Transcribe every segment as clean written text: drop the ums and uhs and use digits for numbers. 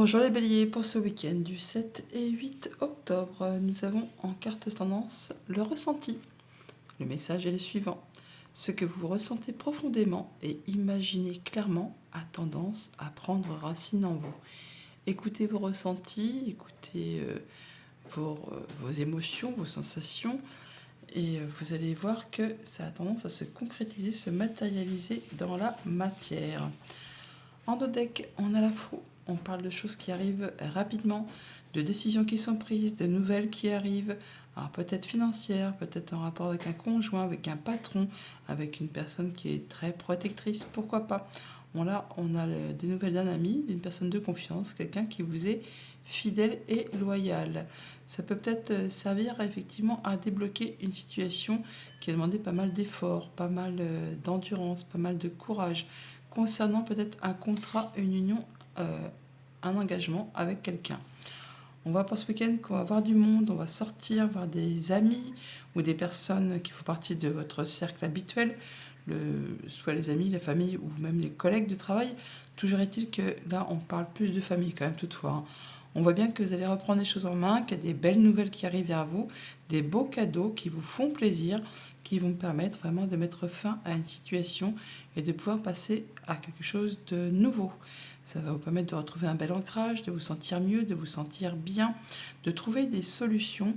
Bonjour les béliers, pour ce week-end du 7 et 8 octobre, nous avons en carte tendance le ressenti. Le message est le suivant. Ce que vous ressentez profondément et imaginez clairement a tendance à prendre racine en vous. Écoutez vos ressentis, écoutez vos émotions, vos sensations, et vous allez voir que ça a tendance à se concrétiser, se matérialiser dans la matière. En dos deck, on a la faux. On parle de choses qui arrivent rapidement, de décisions qui sont prises, de nouvelles qui arrivent, alors peut-être financières, peut-être en rapport avec un conjoint, avec un patron, avec une personne qui est très protectrice, pourquoi pas. On a des nouvelles d'un ami, d'une personne de confiance, quelqu'un qui vous est fidèle et loyal. Ça peut peut-être servir effectivement à débloquer une situation qui a demandé pas mal d'efforts, pas mal d'endurance, pas mal de courage, concernant peut-être un contrat, une union, un engagement avec quelqu'un. On va pour ce week-end qu'on va voir du monde, on va sortir, voir des amis ou des personnes qui font partie de votre cercle habituel, soit les amis, la famille ou même les collègues de travail. Toujours est-il que là, on parle plus de famille quand même toutefois, hein. On voit bien que vous allez reprendre les choses en main, qu'il y a des belles nouvelles qui arrivent vers vous, des beaux cadeaux qui vous font plaisir, qui vont permettre vraiment de mettre fin à une situation et de pouvoir passer à quelque chose de nouveau. Ça va vous permettre de retrouver un bel ancrage, de vous sentir mieux, de vous sentir bien, de trouver des solutions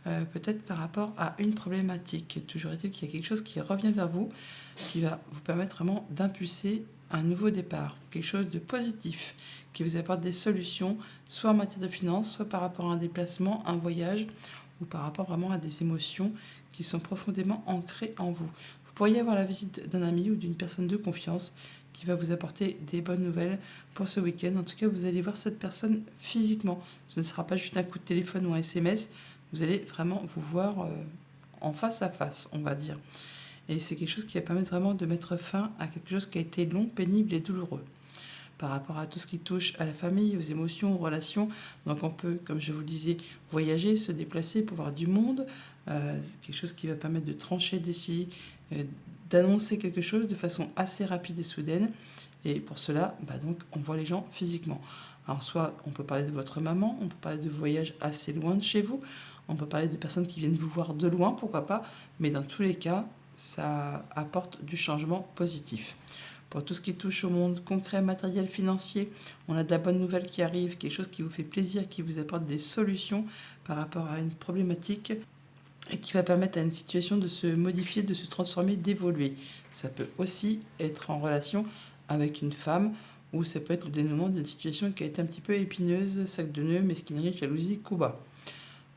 peut-être par rapport à une problématique. Toujours est-il qu'il y a quelque chose qui revient vers vous, qui va vous permettre vraiment d'impulser un nouveau départ, quelque chose de positif, qui vous apporte des solutions, soit en matière de finances, soit par rapport à un déplacement, un voyage, ou par rapport vraiment à des émotions qui sont profondément ancrées en vous. Vous pourriez avoir la visite d'un ami ou d'une personne de confiance qui va vous apporter des bonnes nouvelles pour ce week-end. En tout cas, vous allez voir cette personne physiquement. Ce ne sera pas juste un coup de téléphone ou un SMS. Vous allez vraiment vous voir en face à face, on va dire. Et c'est quelque chose qui va permettre vraiment de mettre fin à quelque chose qui a été long, pénible et douloureux. Par rapport à tout ce qui touche à la famille, aux émotions, aux relations. Donc on peut, comme je vous le disais, voyager, se déplacer pour voir du monde. C'est quelque chose qui va permettre de trancher, d'essayer, d'annoncer quelque chose de façon assez rapide et soudaine. Et pour cela, donc, on voit les gens physiquement. Alors soit on peut parler de votre maman, on peut parler de voyages assez loin de chez vous, on peut parler de personnes qui viennent vous voir de loin, pourquoi pas. Mais dans tous les cas, ça apporte du changement positif. Pour tout ce qui touche au monde concret, matériel, financier, on a de la bonne nouvelle qui arrive, quelque chose qui vous fait plaisir, qui vous apporte des solutions par rapport à une problématique et qui va permettre à une situation de se modifier, de se transformer, d'évoluer. Ça peut aussi être en relation avec une femme ou ça peut être le dénouement d'une situation qui a été un petit peu épineuse, sac de nœuds, mesquinerie, jalousie, coup bas.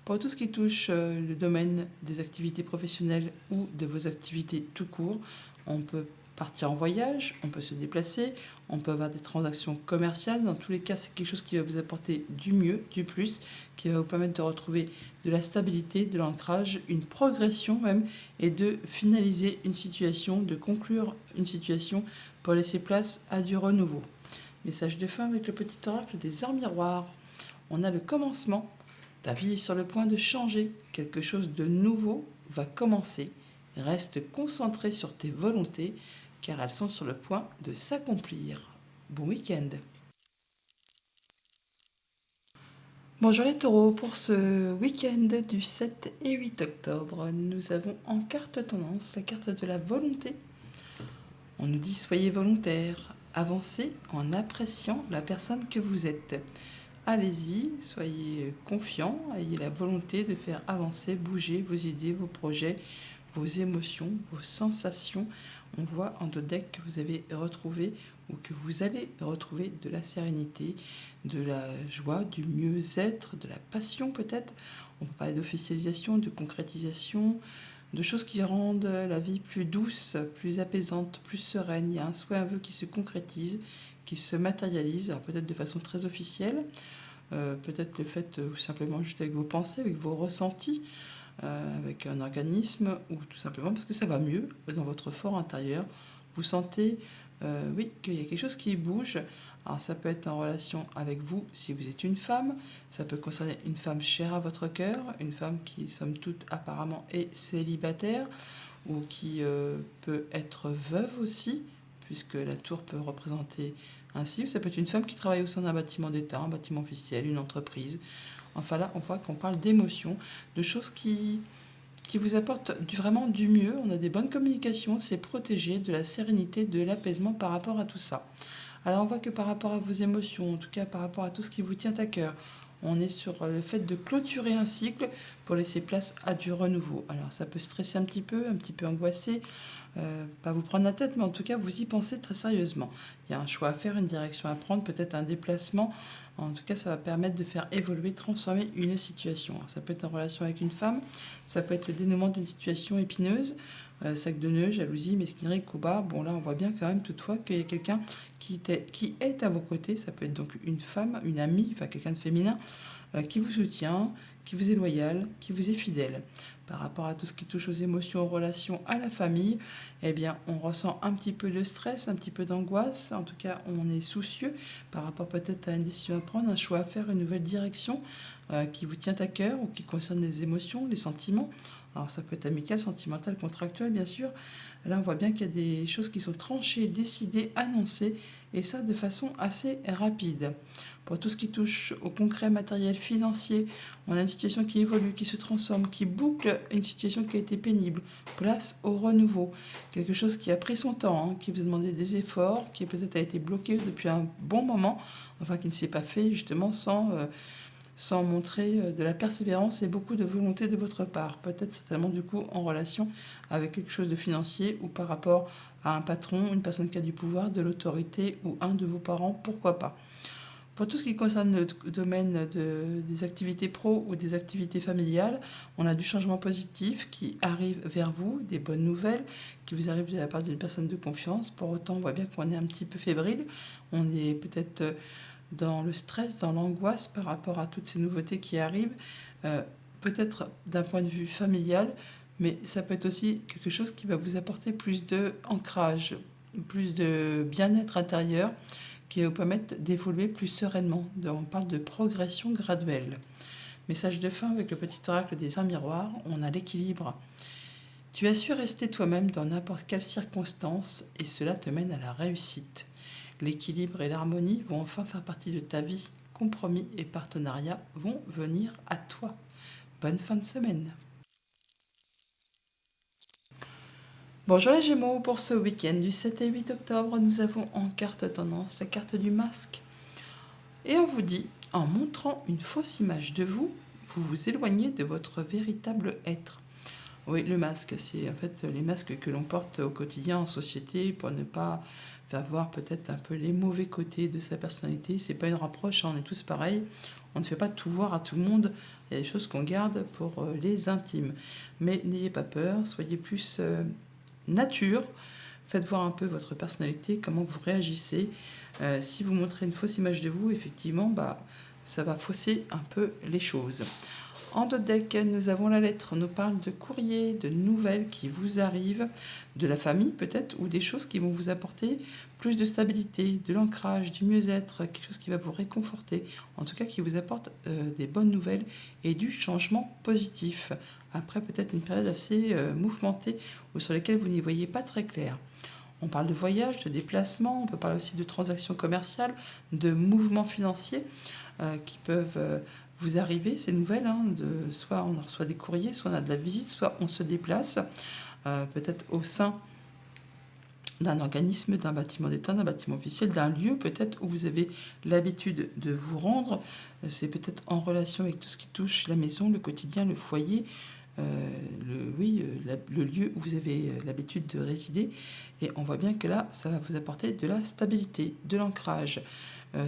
Pour tout ce qui touche le domaine des activités professionnelles ou de vos activités tout court, on peut partir en voyage, on peut se déplacer, on peut avoir des transactions commerciales. Dans tous les cas, c'est quelque chose qui va vous apporter du mieux, du plus, qui va vous permettre de retrouver de la stabilité, de l'ancrage, une progression même, et de finaliser une situation, de conclure une situation pour laisser place à du renouveau. Message de fin avec le petit oracle des heures miroirs. On a le commencement. Ta vie est sur le point de changer. Quelque chose de nouveau va commencer. Reste concentré sur tes volontés car elles sont sur le point de s'accomplir. Bon week-end. Bonjour les taureaux, pour ce week-end du 7 et 8 octobre, nous avons en carte tendance la carte de la volonté. On nous dit soyez volontaire, avancez en appréciant la personne que vous êtes. Allez-y, soyez confiants, ayez la volonté de faire avancer, bouger vos idées, vos projets, vos émotions, vos sensations. On voit en dos deck que vous avez retrouvé ou que vous allez retrouver de la sérénité, de la joie, du mieux-être, de la passion peut-être. On peut parler d'officialisation, de concrétisation, de choses qui rendent la vie plus douce, plus apaisante, plus sereine. Il y a un souhait, un vœu qui se concrétise, qui se matérialise, alors peut-être de façon très officielle, peut-être le fait simplement juste avec vos pensées, avec vos ressentis, avec un organisme, ou tout simplement parce que ça va mieux dans votre fort intérieur. Vous sentez, oui, qu'il y a quelque chose qui bouge. Alors ça peut être en relation avec vous si vous êtes une femme, ça peut concerner une femme chère à votre cœur, une femme qui, somme toute, apparemment est célibataire, ou qui peut être veuve aussi, puisque la tour peut représenter Ainsi, ça peut être une femme qui travaille au sein d'un bâtiment d'État, un bâtiment officiel, une entreprise. Enfin là, on voit qu'on parle d'émotions, de choses qui vous apportent vraiment du mieux. On a des bonnes communications, c'est protégé, de la sérénité, de l'apaisement par rapport à tout ça. Alors on voit que par rapport à vos émotions, en tout cas par rapport à tout ce qui vous tient à cœur, on est sur le fait de clôturer un cycle pour laisser place à du renouveau. Alors ça peut stresser un petit peu angoisser, pas vous prendre la tête, mais en tout cas vous y pensez très sérieusement. Il y a un choix à faire, une direction à prendre, peut-être un déplacement. En tout cas, ça va permettre de faire évoluer, transformer une situation. Ça peut être en relation avec une femme, ça peut être le dénouement d'une situation épineuse, sac de nœuds, jalousie, mesquinerie, combat. Bon, là, on voit bien quand même toutefois qu'il y a quelqu'un qui est à vos côtés. Ça peut être donc une femme, une amie, enfin quelqu'un de féminin, qui vous soutient, qui vous est loyal, qui vous est fidèle. Par rapport à tout ce qui touche aux émotions, aux relations, à la famille, eh bien, on ressent un petit peu de stress, un petit peu d'angoisse. En tout cas, on est soucieux par rapport peut-être à une décision à prendre, un choix à faire, une nouvelle direction qui vous tient à cœur ou qui concerne les émotions, les sentiments. Alors, ça peut être amical, sentimental, contractuel, bien sûr. Là, on voit bien qu'il y a des choses qui sont tranchées, décidées, annoncées, et ça de façon assez rapide. Pour tout ce qui touche au concret matériel financier, on a une situation qui évolue, qui se transforme, qui boucle une situation qui a été pénible. Place au renouveau. Quelque chose qui a pris son temps, qui vous a demandé des efforts, qui peut-être a été bloqué depuis un bon moment, enfin qui ne s'est pas fait justement sans montrer de la persévérance et beaucoup de volonté de votre part. Peut-être certainement du coup en relation avec quelque chose de financier ou par rapport à un patron, une personne qui a du pouvoir, de l'autorité ou un de vos parents, pourquoi pas. Pour tout ce qui concerne le domaine des activités pro ou des activités familiales, on a du changement positif qui arrive vers vous, des bonnes nouvelles qui vous arrivent de la part d'une personne de confiance. Pour autant, on voit bien qu'on est un petit peu fébrile. On est peut-être dans le stress, dans l'angoisse par rapport à toutes ces nouveautés qui arrivent. Peut-être d'un point de vue familial, mais ça peut être aussi quelque chose qui va vous apporter plus d'ancrage, plus de bien-être intérieur qui va vous permettre d'évoluer plus sereinement. On parle de progression graduelle. Message de fin avec le petit oracle des 1 miroirs, on a l'équilibre. Tu as su rester toi-même dans n'importe quelle circonstance et cela te mène à la réussite. L'équilibre et l'harmonie vont enfin faire partie de ta vie. Compromis et partenariats vont venir à toi. Bonne fin de semaine. Bonjour les Gémeaux, pour ce week-end du 7 et 8 octobre, nous avons en carte tendance la carte du masque. Et on vous dit, en montrant une fausse image de vous, vous vous éloignez de votre véritable être. Oui, le masque, c'est en fait les masques que l'on porte au quotidien en société pour ne pas faire voir peut-être un peu les mauvais côtés de sa personnalité. C'est pas une reproche, on est tous pareils. On ne fait pas tout voir à tout le monde. Il y a des choses qu'on garde pour les intimes. Mais n'ayez pas peur, soyez plus nature. Faites voir un peu votre personnalité, comment vous réagissez. Si vous montrez une fausse image de vous, effectivement, ça va fausser un peu les choses. En dos de deck, nous avons la lettre. On nous parle de courrier, de nouvelles qui vous arrivent, de la famille peut-être, ou des choses qui vont vous apporter plus de stabilité, de l'ancrage, du mieux-être, quelque chose qui va vous réconforter. En tout cas, qui vous apporte des bonnes nouvelles et du changement positif. Après, peut-être une période assez mouvementée ou sur laquelle vous n'y voyez pas très clair. On parle de voyage, de déplacement, on peut parler aussi de transactions commerciales, de mouvements financiers qui peuvent vous arriver, ces nouvelles. Soit on reçoit des courriers, soit on a de la visite, soit on se déplace, peut-être au sein d'un organisme, d'un bâtiment d'État, d'un bâtiment officiel, d'un lieu peut-être où vous avez l'habitude de vous rendre. C'est peut-être en relation avec tout ce qui touche la maison, le quotidien, le foyer, le lieu où vous avez l'habitude de résider. Et on voit bien que là, ça va vous apporter de la stabilité, de l'ancrage.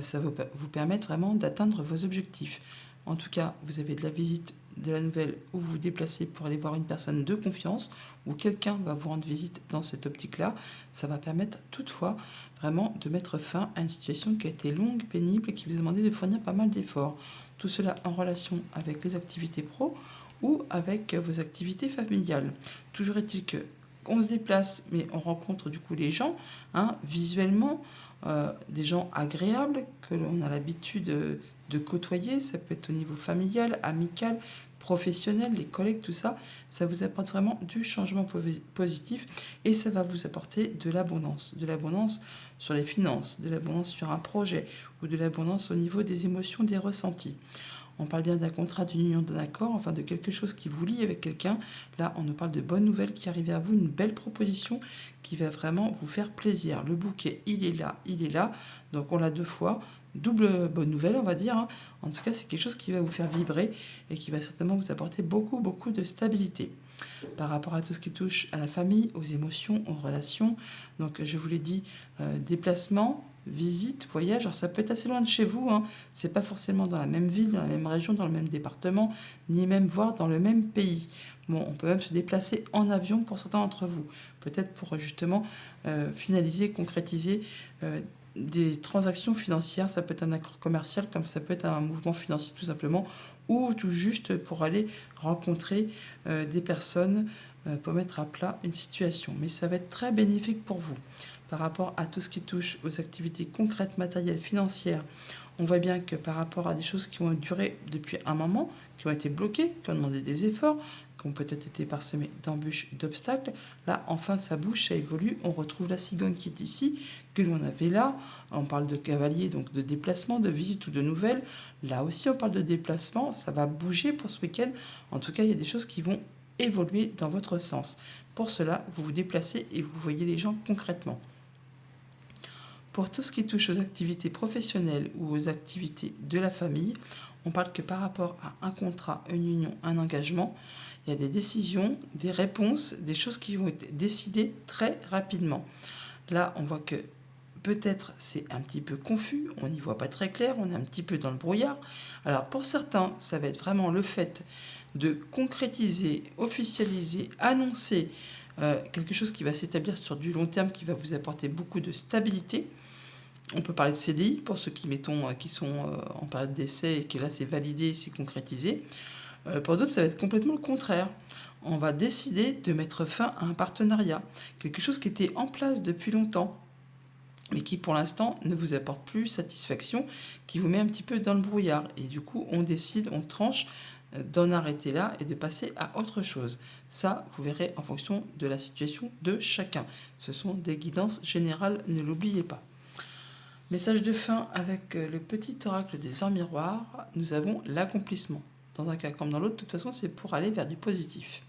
Ça va vous permettre vraiment d'atteindre vos objectifs. En tout cas, vous avez de la visite, de la nouvelle où vous vous déplacez pour aller voir une personne de confiance ou quelqu'un va vous rendre visite dans cette optique-là. Ça va permettre toutefois vraiment de mettre fin à une situation qui a été longue, pénible et qui vous a demandé de fournir pas mal d'efforts. Tout cela en relation avec les activités pro ou avec vos activités familiales. Toujours est-il que on se déplace, mais on rencontre du coup les gens, visuellement, des gens agréables que l'on a l'habitude de côtoyer. Ça peut être au niveau familial, amical, professionnels, les collègues, tout ça, ça vous apporte vraiment du changement positif et ça va vous apporter de l'abondance. De l'abondance sur les finances, de l'abondance sur un projet ou de l'abondance au niveau des émotions, des ressentis. On parle bien d'un contrat, d'une union, d'un accord, enfin de quelque chose qui vous lie avec quelqu'un. Là, on nous parle de bonnes nouvelles qui arrivent à vous, une belle proposition qui va vraiment vous faire plaisir. Le bouquet, il est là, il est là. Donc on l'a deux fois. Double bonne nouvelle, on va dire, hein. En tout cas, c'est quelque chose qui va vous faire vibrer et qui va certainement vous apporter beaucoup, beaucoup de stabilité par rapport à tout ce qui touche à la famille, aux émotions, aux relations. Donc, je vous l'ai dit, déplacement, visite, voyage. Alors, ça peut être assez loin de chez vous, hein. C'est pas forcément dans la même ville, dans la même région, dans le même département, ni même voire dans le même pays. Bon, on peut même se déplacer en avion pour certains d'entre vous. Peut-être pour justement finaliser, concrétiser des transactions financières. Ça peut être un accord commercial, comme ça peut être un mouvement financier tout simplement, ou tout juste pour aller rencontrer des personnes pour mettre à plat une situation. Mais ça va être très bénéfique pour vous. Par rapport à tout ce qui touche aux activités concrètes, matérielles, financières, on voit bien que par rapport à des choses qui ont duré depuis un moment, qui ont été bloquées, qui ont demandé des efforts, qui ont peut-être été parsemées d'embûches, d'obstacles, là, enfin, ça bouge, ça évolue. On retrouve la cigogne qui est ici, que l'on avait là. On parle de cavalier, donc de déplacement, de visite ou de nouvelles. Là aussi, on parle de déplacement. Ça va bouger pour ce week-end. En tout cas, il y a des choses qui vont évoluer dans votre sens. Pour cela, vous vous déplacez et vous voyez les gens concrètement. Pour tout ce qui touche aux activités professionnelles ou aux activités de la famille, on parle que par rapport à un contrat, une union, un engagement, il y a des décisions, des réponses, des choses qui vont être décidées très rapidement. Là, on voit que peut-être c'est un petit peu confus, on n'y voit pas très clair, on est un petit peu dans le brouillard. Alors pour certains, ça va être vraiment le fait de concrétiser, officialiser, annoncer quelque chose qui va s'établir sur du long terme, qui va vous apporter beaucoup de stabilité. On peut parler de CDI pour ceux qui, mettons, qui sont en période d'essai et que là c'est validé, c'est concrétisé. Pour d'autres, ça va être complètement le contraire. On va décider de mettre fin à un partenariat, quelque chose qui était en place depuis longtemps, mais qui pour l'instant ne vous apporte plus satisfaction, qui vous met un petit peu dans le brouillard. Et du coup, on décide, on tranche d'en arrêter là et de passer à autre chose. Ça, vous verrez en fonction de la situation de chacun. Ce sont des guidances générales, ne l'oubliez pas. Message de fin avec le petit oracle des heures miroirs, nous avons l'accomplissement. Dans un cas comme dans l'autre, de toute façon, c'est pour aller vers du positif.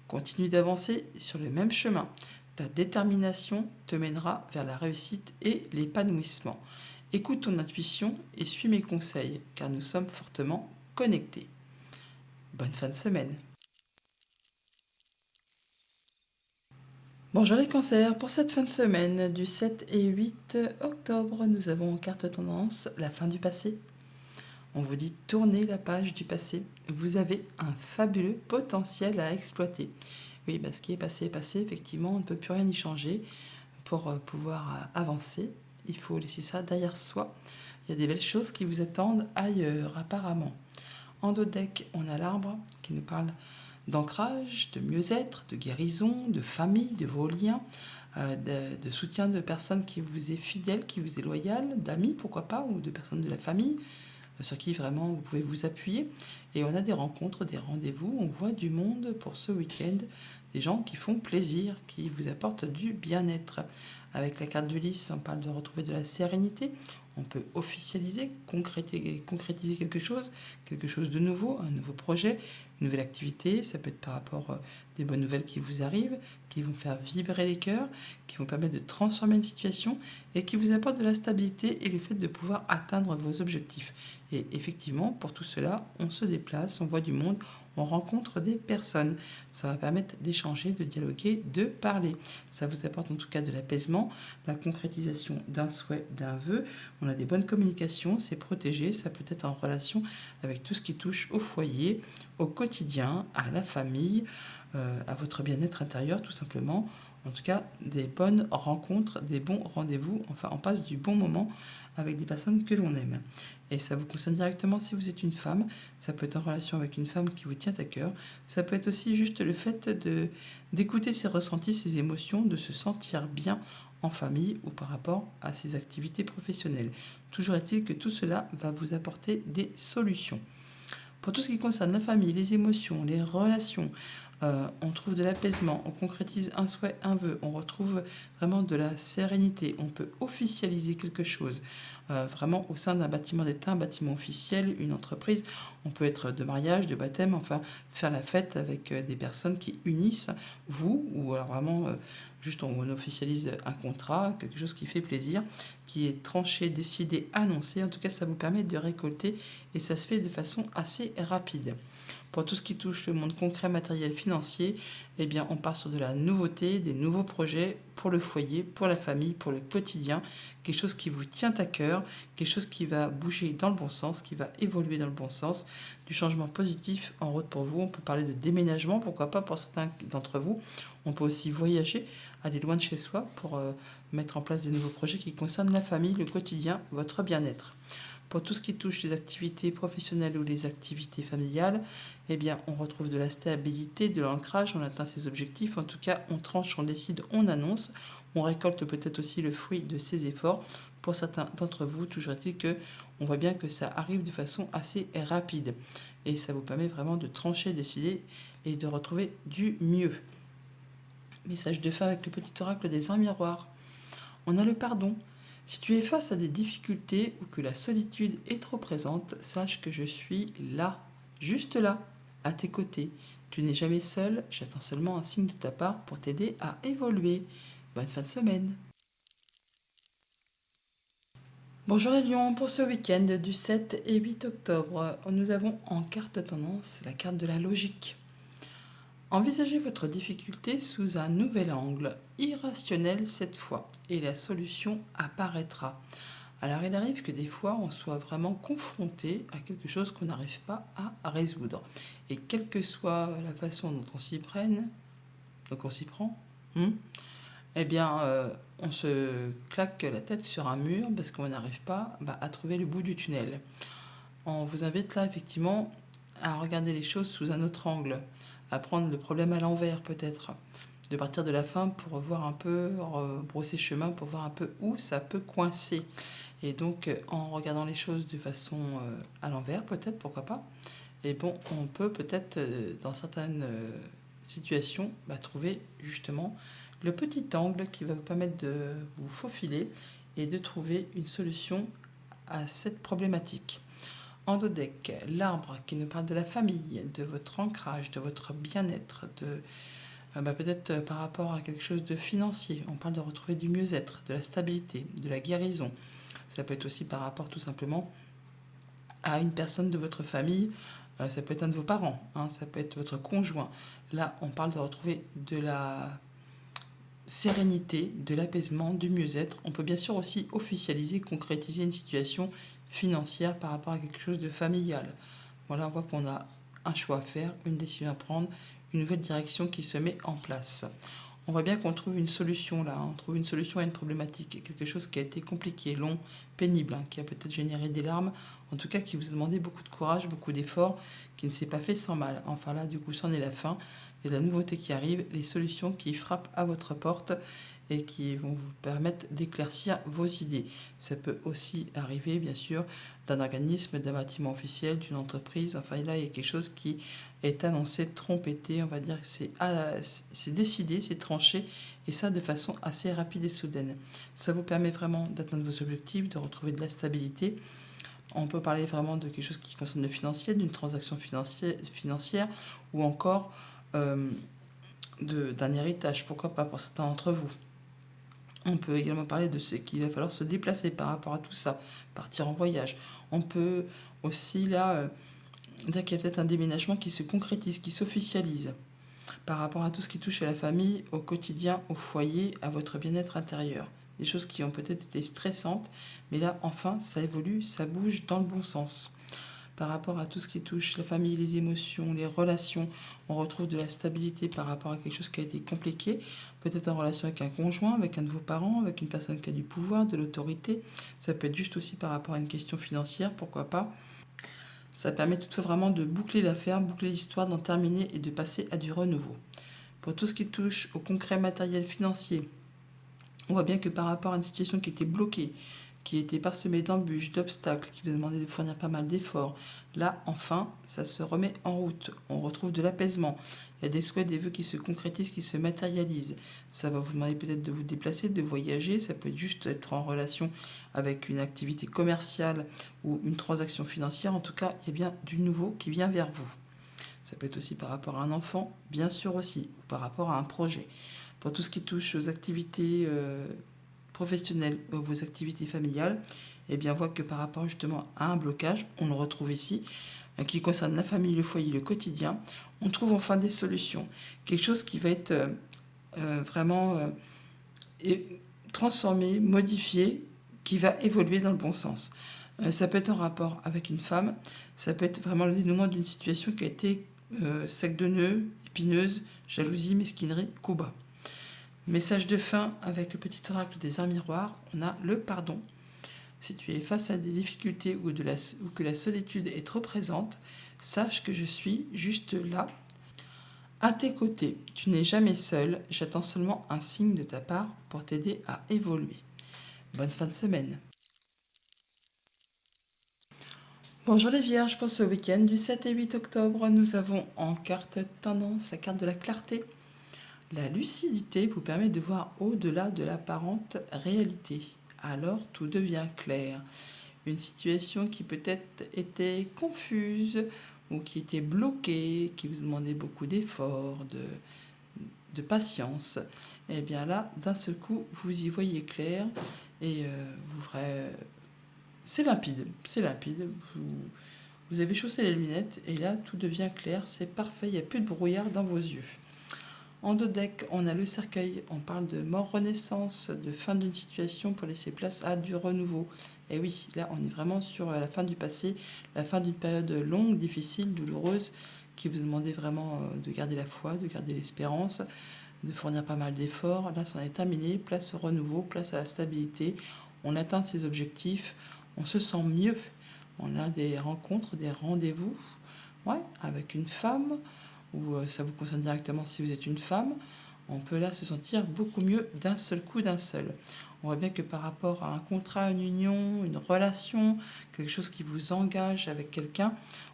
Continue d'avancer sur le même chemin. Ta détermination te mènera vers la réussite et l'épanouissement. Écoute ton intuition et suis mes conseils, car nous sommes fortement connectés. Bonne fin de semaine. Bonjour les cancers, pour cette fin de semaine du 7 et 8 octobre, nous avons en carte tendance la fin du passé. On vous dit tournez la page du passé. Vous avez un fabuleux potentiel à exploiter. Oui, ce qui est passé, effectivement, on ne peut plus rien y changer. Pour pouvoir avancer, il faut laisser ça derrière soi. Il y a des belles choses qui vous attendent ailleurs, apparemment. En dos de deck, on a l'arbre qui nous parle d'ancrage, de mieux-être, de guérison, de famille, de vos liens, de soutien de personnes qui vous est fidèle, qui vous est loyale, d'amis, pourquoi pas, ou de personnes de la famille, sur qui vraiment vous pouvez vous appuyer. Et on a des rencontres, des rendez-vous, on voit du monde pour ce week-end, des gens qui font plaisir, qui vous apportent du bien-être. Avec la carte de lys, on parle de retrouver de la sérénité. On peut officialiser, concrétiser quelque chose de nouveau, un nouveau projet, une nouvelle activité. Ça peut être par rapport à des bonnes nouvelles qui vous arrivent, qui vont faire vibrer les cœurs, qui vont permettre de transformer une situation et qui vous apportent de la stabilité et le fait de pouvoir atteindre vos objectifs. Et effectivement, pour tout cela, on se déplace, on voit du monde, on rencontre des personnes. Ça va permettre d'échanger, de dialoguer, de parler. Ça vous apporte en tout cas de l'apaisement, la concrétisation d'un souhait, d'un vœu. On a des bonnes communications, c'est protégé, ça peut être en relation avec tout ce qui touche au foyer, au quotidien, à la famille, à votre bien-être intérieur tout simplement. En tout cas, des bonnes rencontres, des bons rendez-vous, enfin on passe du bon moment avec des personnes que l'on aime. Et ça vous concerne directement si vous êtes une femme, ça peut être en relation avec une femme qui vous tient à cœur, ça peut être aussi juste le fait d'écouter ses ressentis, ses émotions, de se sentir bien en famille ou par rapport à ses activités professionnelles. Toujours est-il que tout cela va vous apporter des solutions. Pour tout ce qui concerne la famille, les émotions, les relations, on trouve de l'apaisement, on concrétise un souhait, un vœu, on retrouve vraiment de la sérénité, on peut officialiser quelque chose, vraiment au sein d'un bâtiment d'État, un bâtiment officiel, une entreprise, on peut être de mariage, de baptême, enfin faire la fête avec des personnes qui unissent vous, ou alors vraiment juste on officialise un contrat, quelque chose qui fait plaisir, qui est tranché, décidé, annoncé. En tout cas, ça vous permet de récolter et ça se fait de façon assez rapide. Pour tout ce qui touche le monde concret, matériel, financier, eh bien, on part sur de la nouveauté, des nouveaux projets pour le foyer, pour la famille, pour le quotidien, quelque chose qui vous tient à cœur, quelque chose qui va bouger dans le bon sens, qui va évoluer dans le bon sens, du changement positif en route pour vous. On peut parler de déménagement, pourquoi pas pour certains d'entre vous. On peut aussi voyager, aller loin de chez soi pour mettre en place des nouveaux projets qui concernent la famille, le quotidien, votre bien-être. Pour tout ce qui touche les activités professionnelles ou les activités familiales, eh bien, on retrouve de la stabilité, de l'ancrage, on atteint ses objectifs. En tout cas, on tranche, on décide, on annonce. On récolte peut-être aussi le fruit de ses efforts. Pour certains d'entre vous, toujours est-il que on voit bien que ça arrive de façon assez rapide. Et ça vous permet vraiment de trancher, décider et de retrouver du mieux. Message de fin avec le petit oracle des anges miroirs. On a le pardon. Si tu es face à des difficultés ou que la solitude est trop présente, sache que je suis là, juste là, à tes côtés. Tu n'es jamais seul, j'attends seulement un signe de ta part pour t'aider à évoluer. Bonne fin de semaine. Bonjour les lions, pour ce week-end du 7 et 8 octobre, nous avons en carte tendance la carte de la logique. Envisagez votre difficulté sous un nouvel angle, irrationnel cette fois, et la solution apparaîtra. Alors il arrive que des fois on soit vraiment confronté à quelque chose qu'on n'arrive pas à résoudre. Et quelle que soit la façon dont on s'y prenne, donc on s'y prend, eh bien on se claque la tête sur un mur parce qu'on n'arrive pas à trouver le bout du tunnel. On vous invite là effectivement à regarder les choses sous un autre angle, à prendre le problème à l'envers peut-être, de partir de la fin pour voir un peu, brosser chemin pour voir un peu où ça peut coincer. Et donc en regardant les choses de façon à l'envers peut-être, pourquoi pas, et bon, on peut peut-être dans certaines situations trouver justement le petit angle qui va vous permettre de vous faufiler et de trouver une solution à cette problématique. En dos deck, l'arbre qui nous parle de la famille, de votre ancrage, de votre bien-être, de peut-être par rapport à quelque chose de financier. On parle de retrouver du mieux-être, de la stabilité, de la guérison. Ça peut être aussi par rapport tout simplement à une personne de votre famille. Ça peut être un de vos parents, ça peut être votre conjoint. Là, on parle de retrouver de la sérénité, de l'apaisement, du mieux-être. On peut bien sûr aussi officialiser, concrétiser une situation financière par rapport à quelque chose de familial. Voilà, on voit qu'on a un choix à faire, une décision à prendre, une nouvelle direction qui se met en place. On voit bien qu'on trouve une solution là, on trouve une solution à une problématique, quelque chose qui a été compliqué, long, pénible, qui a peut-être généré des larmes, en tout cas qui vous a demandé beaucoup de courage, beaucoup d'efforts, qui ne s'est pas fait sans mal. Enfin là, du coup, c'en est la fin. Et la nouveauté qui arrive, les solutions qui frappent à votre porte et qui vont vous permettre d'éclaircir vos idées. Ça peut aussi arriver, bien sûr, d'un organisme, d'un bâtiment officiel, d'une entreprise. Enfin, là, il y a quelque chose qui est annoncé, trompetté, on va dire que c'est décidé, c'est tranché, et ça de façon assez rapide et soudaine. Ça vous permet vraiment d'atteindre vos objectifs, de retrouver de la stabilité. On peut parler vraiment de quelque chose qui concerne le financier, d'une transaction financière ou encore d'un héritage, pourquoi pas pour certains d'entre vous. On peut également parler de ce qu'il va falloir se déplacer par rapport à tout ça, partir en voyage. On peut aussi là dire qu'il y a peut-être un déménagement qui se concrétise, qui s'officialise par rapport à tout ce qui touche à la famille, au quotidien, au foyer, à votre bien-être intérieur. Des choses qui ont peut-être été stressantes, mais là enfin ça évolue, ça bouge dans le bon sens. Par rapport à tout ce qui touche la famille, les émotions, les relations, on retrouve de la stabilité par rapport à quelque chose qui a été compliqué, peut-être en relation avec un conjoint, avec un de vos parents, avec une personne qui a du pouvoir, de l'autorité. Ça peut être juste aussi par rapport à une question financière, pourquoi pas. Ça permet toutefois vraiment de boucler l'affaire, boucler l'histoire, d'en terminer et de passer à du renouveau. Pour tout ce qui touche au concret matériel financier, on voit bien que par rapport à une situation qui était bloquée, qui était parsemé d'embûches, d'obstacles, qui vous a demandé de fournir pas mal d'efforts. Là, enfin, ça se remet en route. On retrouve de l'apaisement. Il y a des souhaits, des vœux qui se concrétisent, qui se matérialisent. Ça va vous demander peut-être de vous déplacer, de voyager. Ça peut juste être en relation avec une activité commerciale ou une transaction financière. En tout cas, il y a bien du nouveau qui vient vers vous. Ça peut être aussi par rapport à un enfant, bien sûr aussi, ou par rapport à un projet. Pour tout ce qui touche aux activités professionnelles ou vos activités familiales, eh bien, on voit que par rapport justement à un blocage, on le retrouve ici, qui concerne la famille, le foyer, le quotidien, on trouve enfin des solutions. Quelque chose qui va être vraiment transformé, modifié, qui va évoluer dans le bon sens. Ça peut être en rapport avec une femme, ça peut être vraiment le dénouement d'une situation qui a été sec de nœuds, épineuse, jalousie, mesquinerie, coup bas. Message de fin avec le petit oracle des arts miroirs, on a le pardon. Si tu es face à des difficultés ou que la solitude est trop présente, sache que je suis juste là, à tes côtés. Tu n'es jamais seul, j'attends seulement un signe de ta part pour t'aider à évoluer. Bonne fin de semaine. Bonjour les Vierges, pour ce week-end du 7 et 8 octobre, nous avons en carte tendance la carte de la clarté. La lucidité vous permet de voir au-delà de l'apparente réalité. Alors tout devient clair. Une situation qui peut-être était confuse ou qui était bloquée, qui vous demandait beaucoup d'efforts, de patience, et bien là, d'un seul coup, vous y voyez clair et c'est limpide, c'est limpide. Vous avez chaussé les lunettes et là, tout devient clair, c'est parfait, il n'y a plus de brouillard dans vos yeux. En dos deck, on a le cercueil, on parle de mort-renaissance, de fin d'une situation pour laisser place à du renouveau. Et oui, là on est vraiment sur la fin du passé, la fin d'une période longue, difficile, douloureuse, qui vous demandait vraiment de garder la foi, de garder l'espérance, de fournir pas mal d'efforts. Là, ça en est terminé, place au renouveau, place à la stabilité. On atteint ses objectifs, on se sent mieux. On a des rencontres, des rendez-vous, ouais, avec une femme, ou ça vous concerne directement si vous êtes une femme, on peut là se sentir beaucoup mieux d'un seul coup, d'un seul. On voit bien que par rapport à un contrat, une union, une relation, quelque chose qui vous engage avec quelqu'un,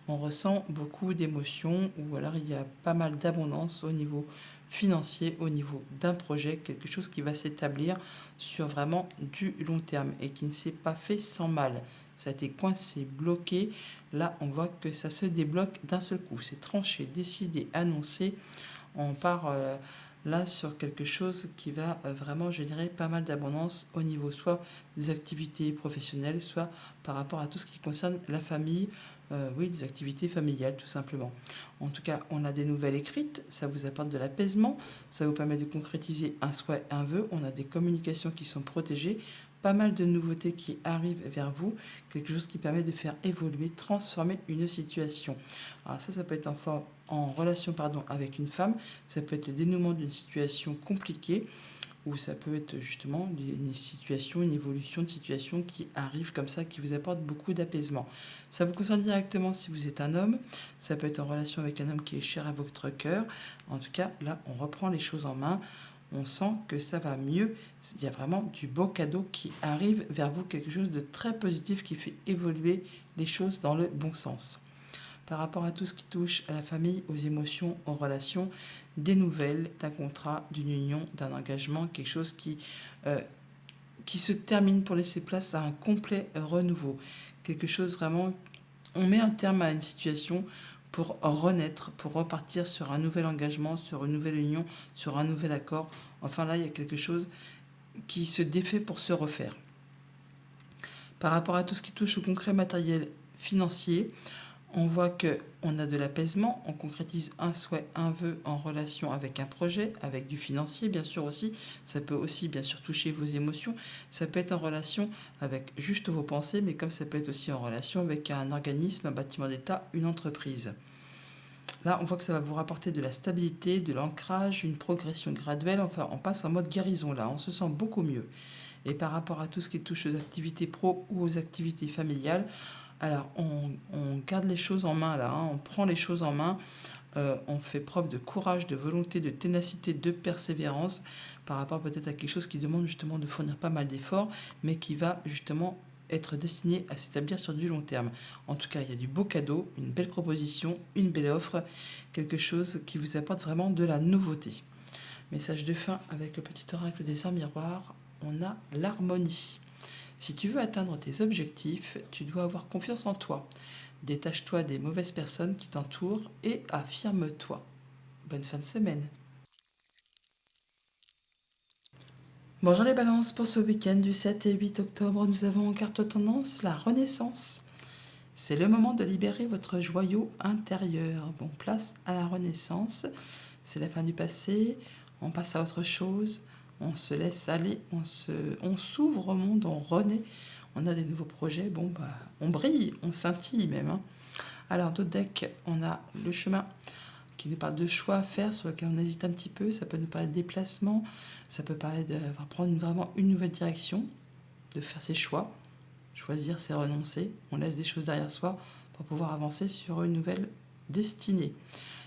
on ressent beaucoup d'émotions ou alors il y a pas mal d'abondance au niveau financier, au niveau d'un projet, quelque chose qui va s'établir sur vraiment du long terme et qui ne s'est pas fait sans mal. Ça a été coincé, bloqué. Là, on voit que ça se débloque d'un seul coup. C'est tranché, décidé, annoncé. On part là sur quelque chose qui va vraiment générer pas mal d'abondance au niveau soit des activités professionnelles, soit par rapport à tout ce qui concerne la famille, oui, des activités familiales tout simplement. En tout cas, on a des nouvelles écrites, ça vous apporte de l'apaisement, ça vous permet de concrétiser un souhait, un vœu, on a des communications qui sont protégées, pas mal de nouveautés qui arrivent vers vous, quelque chose qui permet de faire évoluer, transformer une situation. Alors ça peut être en relation avec une femme, ça peut être le dénouement d'une situation compliquée, ou ça peut être justement une situation, une évolution de situation qui arrive comme ça, qui vous apporte beaucoup d'apaisement. Ça vous concerne directement si vous êtes un homme, ça peut être en relation avec un homme qui est cher à votre cœur. En tout cas, là, on reprend les choses en main, on sent que ça va mieux. Il y a vraiment du beau cadeau qui arrive vers vous, quelque chose de très positif qui fait évoluer les choses dans le bon sens. Par rapport à tout ce qui touche à la famille, aux émotions, aux relations, des nouvelles, d'un contrat, d'une union, d'un engagement, quelque chose qui se termine pour laisser place à un complet renouveau. Quelque chose vraiment, on met un terme à une situation pour renaître, pour repartir sur un nouvel engagement, sur une nouvelle union, sur un nouvel accord. Enfin là, il y a quelque chose qui se défait pour se refaire. Par rapport à tout ce qui touche au concret matériel financier, on voit qu'on a de l'apaisement, on concrétise un souhait, un vœu en relation avec un projet, avec du financier bien sûr aussi. Ça peut aussi bien sûr toucher vos émotions. Ça peut être en relation avec juste vos pensées, mais comme ça peut être aussi en relation avec un organisme, un bâtiment d'État, une entreprise. Là, on voit que ça va vous rapporter de la stabilité, de l'ancrage, une progression graduelle. Enfin, on passe en mode guérison là, on se sent beaucoup mieux. Et par rapport à tout ce qui touche aux activités pro ou aux activités familiales, alors on garde les choses en main là, on prend les choses en main On fait preuve de courage, de volonté, de ténacité, de persévérance par rapport peut-être à quelque chose qui demande justement de fournir pas mal d'efforts, mais qui va justement être destiné à s'établir sur du long terme. En tout cas, il y a du beau cadeau, une belle proposition, une belle offre, quelque chose qui vous apporte vraiment de la nouveauté. Message de fin avec le petit oracle des arts miroirs, on a l'harmonie. Si tu veux atteindre tes objectifs, tu dois avoir confiance en toi. Détache-toi des mauvaises personnes qui t'entourent et affirme-toi. Bonne fin de semaine. Bonjour les balances, pour ce week-end du 7 et 8 octobre, nous avons en carte tendance la renaissance. C'est le moment de libérer votre joyau intérieur. Bon, place à la renaissance. C'est la fin du passé, on passe à autre chose, on se laisse aller, on s'ouvre au monde, on renaît, on a des nouveaux projets, bon bah on brille, on scintille même. Alors d'autres decks, on a le chemin qui nous parle de choix à faire sur lequel on hésite un petit peu, ça peut nous parler de déplacement, ça peut parler de prendre vraiment une nouvelle direction, de faire ses choix. Choisir, c'est renoncer, on laisse des choses derrière soi pour pouvoir avancer sur une nouvelle destinée.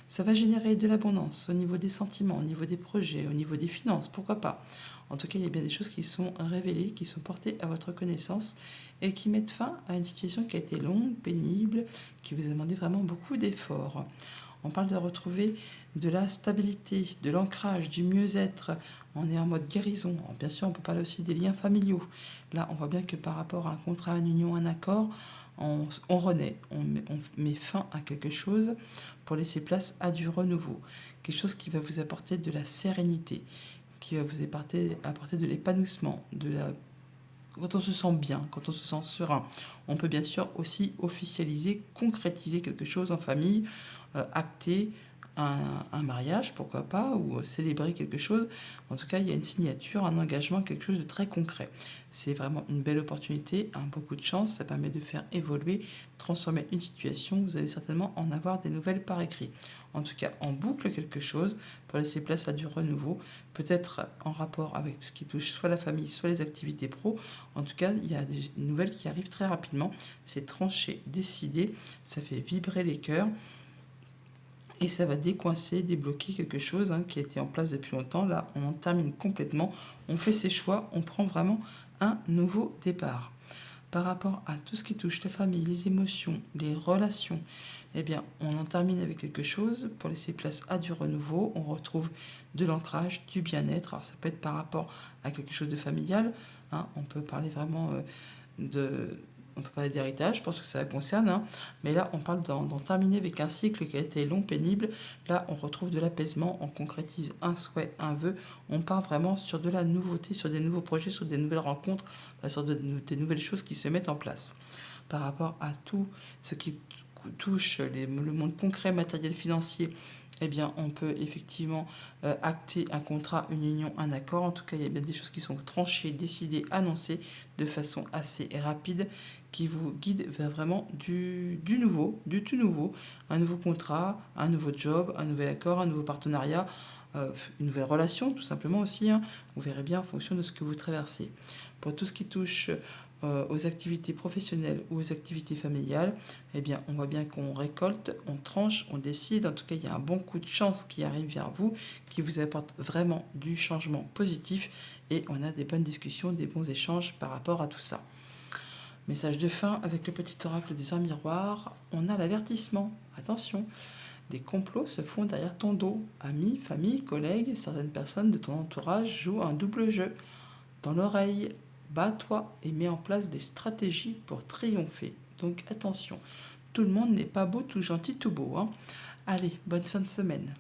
Ça va générer de l'abondance au niveau des sentiments, au niveau des projets, au niveau des finances, pourquoi pas. En tout cas, il y a bien des choses qui sont révélées, qui sont portées à votre connaissance et qui mettent fin à une situation qui a été longue, pénible, qui vous a demandé vraiment beaucoup d'efforts. On parle de retrouver de la stabilité, de l'ancrage, du mieux-être. On est en mode guérison. Alors, bien sûr, on peut parler aussi des liens familiaux. Là, on voit bien que par rapport à un contrat, une union, un accord, on renaît, on met fin à quelque chose pour laisser place à du renouveau. Quelque chose qui va vous apporter de la sérénité, qui va vous apporter de l'épanouissement, quand on se sent bien, quand on se sent serein. On peut bien sûr aussi officialiser, concrétiser quelque chose en famille, acter un mariage, pourquoi pas, ou célébrer quelque chose. En tout cas, il y a une signature, un engagement, quelque chose de très concret. C'est vraiment une belle opportunité, beaucoup de chance, ça permet de faire évoluer, transformer une situation. Vous allez certainement en avoir des nouvelles par écrit. En tout cas, on boucle quelque chose pour laisser place à du renouveau, peut-être en rapport avec ce qui touche soit la famille, soit les activités pro. En tout cas, il y a des nouvelles qui arrivent très rapidement. C'est tranché, décidé, ça fait vibrer les cœurs. Et ça va décoincer, débloquer quelque chose qui a été en place depuis longtemps. Là, on en termine complètement. On fait ses choix. On prend vraiment un nouveau départ. Par rapport à tout ce qui touche la famille, les émotions, les relations, eh bien, on en termine avec quelque chose pour laisser place à du renouveau. On retrouve de l'ancrage, du bien-être. Alors, ça peut être par rapport à quelque chose de familial. On peut parler vraiment de... On peut parler d'héritage, je pense que ça la concerne. Mais là, on parle d'en terminer avec un cycle qui a été long, pénible. Là, on retrouve de l'apaisement, on concrétise un souhait, un vœu. On part vraiment sur de la nouveauté, sur des nouveaux projets, sur des nouvelles rencontres, sur des nouvelles choses qui se mettent en place. Par rapport à tout ce qui touche le monde concret, matériel, financier, eh bien, on peut effectivement acter un contrat, une union, un accord. En tout cas, il y a bien des choses qui sont tranchées, décidées, annoncées de façon assez rapide, qui vous guident vers vraiment du nouveau, du tout nouveau. Un nouveau contrat, un nouveau job, un nouvel accord, un nouveau partenariat, une nouvelle relation, tout simplement aussi. Vous verrez bien en fonction de ce que vous traversez. Pour tout ce qui touche aux activités professionnelles ou aux activités familiales, eh bien, on voit bien qu'on récolte, on tranche, on décide. En tout cas, il y a un bon coup de chance qui arrive vers vous, qui vous apporte vraiment du changement positif et on a des bonnes discussions, des bons échanges par rapport à tout ça. Message de fin avec le petit oracle des arts miroirs, on a l'avertissement. Attention, des complots se font derrière ton dos. Amis, famille, collègues, certaines personnes de ton entourage jouent un double jeu. Dans l'oreille, bats-toi et mets en place des stratégies pour triompher. Donc attention, tout le monde n'est pas beau, tout gentil, tout beau. Allez, bonne fin de semaine.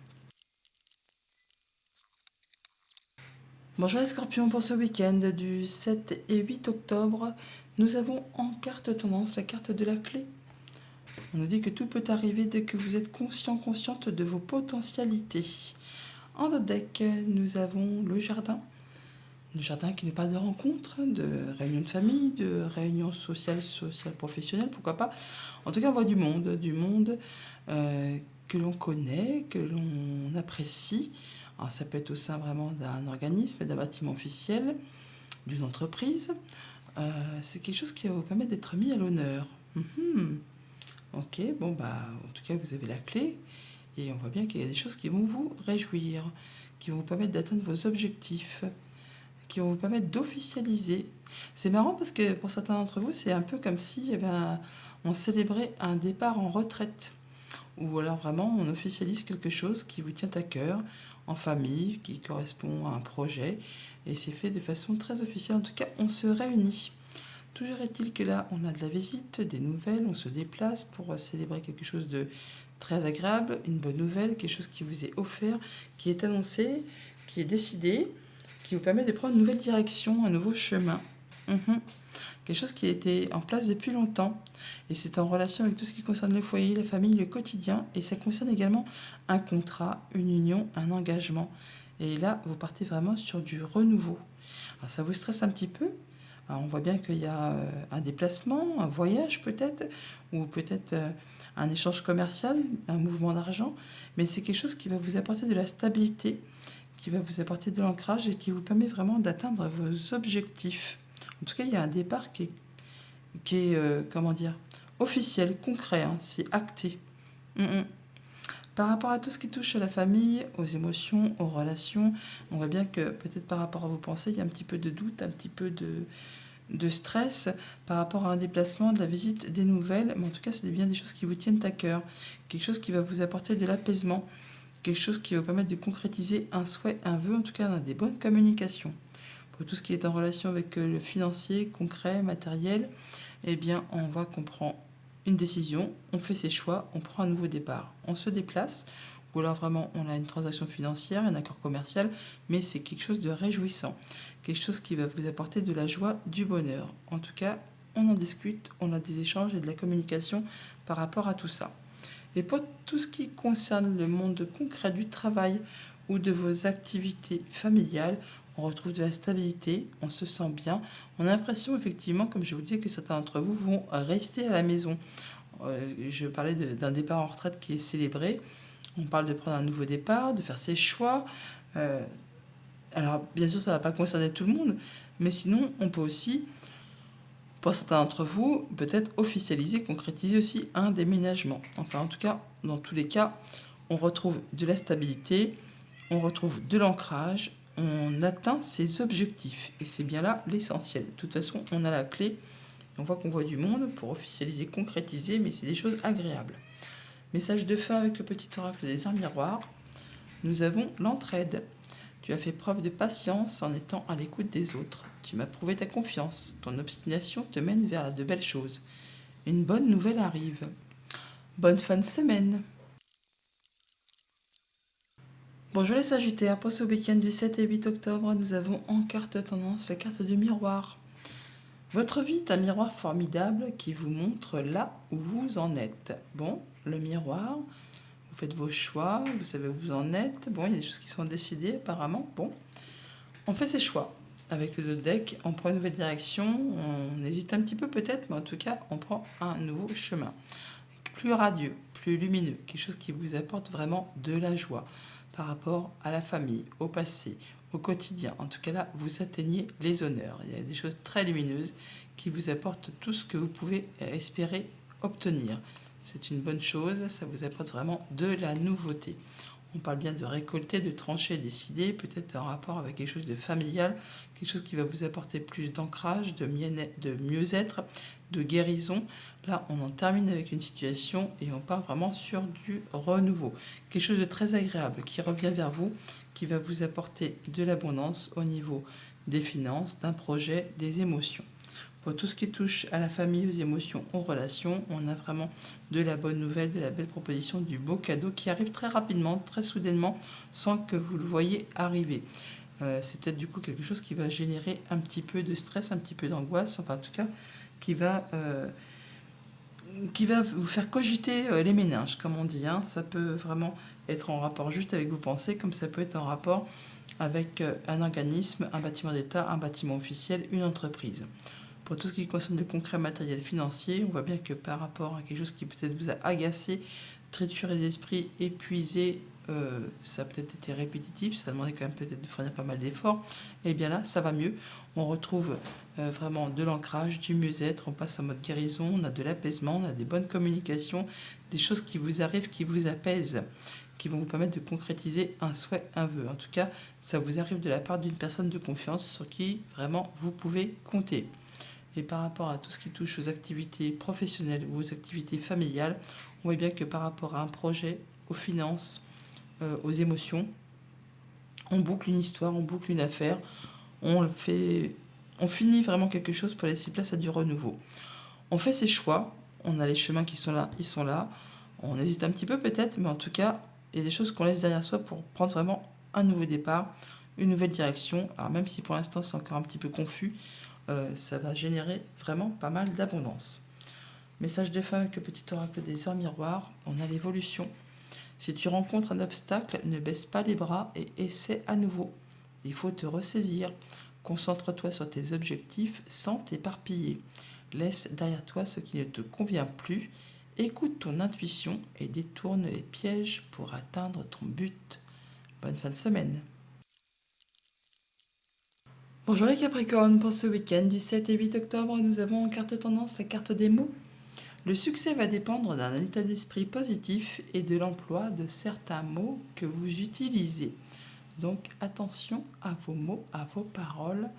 Bonjour les scorpions, pour ce week-end du 7 et 8 octobre, nous avons en carte tendance la carte de la clé. On nous dit que tout peut arriver dès que vous êtes consciente de vos potentialités. En notre deck, nous avons le jardin. Le jardin qui n'est pas de rencontre, de réunion de famille, de réunion sociale, professionnelle, pourquoi pas. En tout cas, on voit du monde que l'on connaît, que l'on apprécie. Alors, ça peut être au sein vraiment d'un organisme, d'un bâtiment officiel, d'une entreprise. C'est quelque chose qui va vous permettre d'être mis à l'honneur. Ok, bon, en tout cas, vous avez la clé. Et on voit bien qu'il y a des choses qui vont vous réjouir, qui vont vous permettre d'atteindre vos objectifs, qui vont vous permettre d'officialiser. C'est marrant parce que pour certains d'entre vous, c'est un peu comme si on célébrait un départ en retraite. Ou alors vraiment, on officialise quelque chose qui vous tient à cœur, en famille, qui correspond à un projet. Et c'est fait de façon très officielle. En tout cas, on se réunit. Toujours est-il que là, on a de la visite, des nouvelles, on se déplace pour célébrer quelque chose de très agréable, une bonne nouvelle, quelque chose qui vous est offert, qui est annoncé, qui est décidé, qui vous permet de prendre une nouvelle direction, un nouveau chemin. Mhm. Quelque chose qui a été en place depuis longtemps. Et c'est en relation avec tout ce qui concerne le foyer, la famille, le quotidien. Et ça concerne également un contrat, une union, un engagement. Et là, vous partez vraiment sur du renouveau. Alors ça vous stresse un petit peu. Alors on voit bien qu'il y a un déplacement, un voyage peut-être, ou peut-être un échange commercial, un mouvement d'argent. Mais c'est quelque chose qui va vous apporter de la stabilité, qui va vous apporter de l'ancrage et qui vous permet vraiment d'atteindre vos objectifs. En tout cas, il y a un départ qui est comment dire, officiel, concret, hein, c'est acté. Mm. Par rapport à tout ce qui touche à la famille, aux émotions, aux relations, on voit bien que peut-être par rapport à vos pensées, il y a un petit peu de doute, un petit peu de stress par rapport à un déplacement, de la visite, des nouvelles. Mais en tout cas, c'est bien des choses qui vous tiennent à cœur, quelque chose qui va vous apporter de l'apaisement, quelque chose qui va vous permettre de concrétiser un souhait, un vœu, en tout cas dans des bonnes communications. Pour tout ce qui est en relation avec le financier, concret, matériel, eh bien, on voit qu'on prend une décision, on fait ses choix, on prend un nouveau départ. On se déplace, ou alors vraiment on a une transaction financière, un accord commercial, mais c'est quelque chose de réjouissant, quelque chose qui va vous apporter de la joie, du bonheur. En tout cas, on en discute, on a des échanges et de la communication par rapport à tout ça. Et pour tout ce qui concerne le monde concret du travail ou de vos activités familiales, on retrouve de la stabilité, on se sent bien. On a l'impression effectivement, comme je vous disais, que certains d'entre vous vont rester à la maison. Je parlais d'un départ en retraite qui est célébré. On parle de prendre un nouveau départ, de faire ses choix. Euh, alors bien sûr, ça ne va pas concerner tout le monde, mais sinon, on peut aussi, pour certains d'entre vous, peut-être officialiser, concrétiser aussi un déménagement. Enfin, en tout cas, dans tous les cas, on retrouve de la stabilité, on retrouve de l'ancrage, on atteint ses objectifs. Et c'est bien là l'essentiel. De toute façon, on a la clé. On voit qu'on voit du monde pour officialiser, concrétiser, mais c'est des choses agréables. Message de fin avec le petit oracle des arts miroirs. Nous avons l'entraide. Tu as fait preuve de patience en étant à l'écoute des autres. Tu m'as prouvé ta confiance. Ton obstination te mène vers de belles choses. Une bonne nouvelle arrive. Bonne fin de semaine. Bonjour les Sagittaires, pour ce week-end du 7 et 8 octobre, nous avons en carte tendance la carte du miroir. Votre vie est un miroir formidable qui vous montre là où vous en êtes. Bon, le miroir, vous faites vos choix, vous savez où vous en êtes. Bon, il y a des choses qui sont décidées apparemment. Bon, on fait ses choix. Avec le deck, on prend une nouvelle direction, on hésite un petit peu peut-être, mais en tout cas, on prend un nouveau chemin. Plus radieux, plus lumineux, quelque chose qui vous apporte vraiment de la joie par rapport à la famille, au passé, au quotidien. En tout cas là, vous atteignez les honneurs. Il y a des choses très lumineuses qui vous apportent tout ce que vous pouvez espérer obtenir. C'est une bonne chose, ça vous apporte vraiment de la nouveauté. On parle bien de récolter, de trancher, décider, peut-être en rapport avec quelque chose de familial, quelque chose qui va vous apporter plus d'ancrage, de mieux-être, de guérison. Là, on en termine avec une situation et on part vraiment sur du renouveau. Quelque chose de très agréable qui revient vers vous, qui va vous apporter de l'abondance au niveau des finances, d'un projet, des émotions. Pour tout ce qui touche à la famille, aux émotions, aux relations, on a vraiment de la bonne nouvelle, de la belle proposition, du beau cadeau qui arrive très rapidement, très soudainement, sans que vous le voyez arriver. C'est peut-être du coup quelque chose qui va générer un petit peu de stress, un petit peu d'angoisse, enfin en tout cas qui va vous faire cogiter les méninges, comme on dit. Hein. Ça peut vraiment être en rapport juste avec vos pensées, comme ça peut être en rapport avec un organisme, un bâtiment d'État, un bâtiment officiel, une entreprise. Pour tout ce qui concerne le concret matériel financier, on voit bien que par rapport à quelque chose qui peut-être vous a agacé, trituré l'esprit, épuisé, ça a peut-être été répétitif, ça demandait quand même peut-être de fournir pas mal d'efforts, et bien là, ça va mieux. On retrouve vraiment de l'ancrage, du mieux-être, on passe en mode guérison, on a de l'apaisement, on a des bonnes communications, des choses qui vous arrivent, qui vous apaisent, qui vont vous permettre de concrétiser un souhait, un vœu. En tout cas, ça vous arrive de la part d'une personne de confiance sur qui vraiment vous pouvez compter. Et par rapport à tout ce qui touche aux activités professionnelles ou aux activités familiales, on voit bien que par rapport à un projet, aux finances, aux émotions, on boucle une histoire, on boucle une affaire, on finit vraiment quelque chose pour laisser place à du renouveau. On fait ses choix, on a les chemins qui sont là, ils sont là. On hésite un petit peu peut-être, mais en tout cas, il y a des choses qu'on laisse derrière soi pour prendre vraiment un nouveau départ, une nouvelle direction. Alors même si pour l'instant c'est encore un petit peu confus, ça va générer vraiment pas mal d'abondance. Message de fin avec le petit oracle des heures miroirs, on a l'évolution. Si tu rencontres un obstacle, ne baisse pas les bras et essaie à nouveau. Il faut te ressaisir. Concentre-toi sur tes objectifs sans t'éparpiller. Laisse derrière toi ce qui ne te convient plus. Écoute ton intuition et détourne les pièges pour atteindre ton but. Bonne fin de semaine. Bonjour les Capricornes, pour ce week-end du 7 et 8 octobre, nous avons en carte tendance la carte des mots. Le succès va dépendre d'un état d'esprit positif et de l'emploi de certains mots que vous utilisez. Donc attention à vos mots, à vos paroles.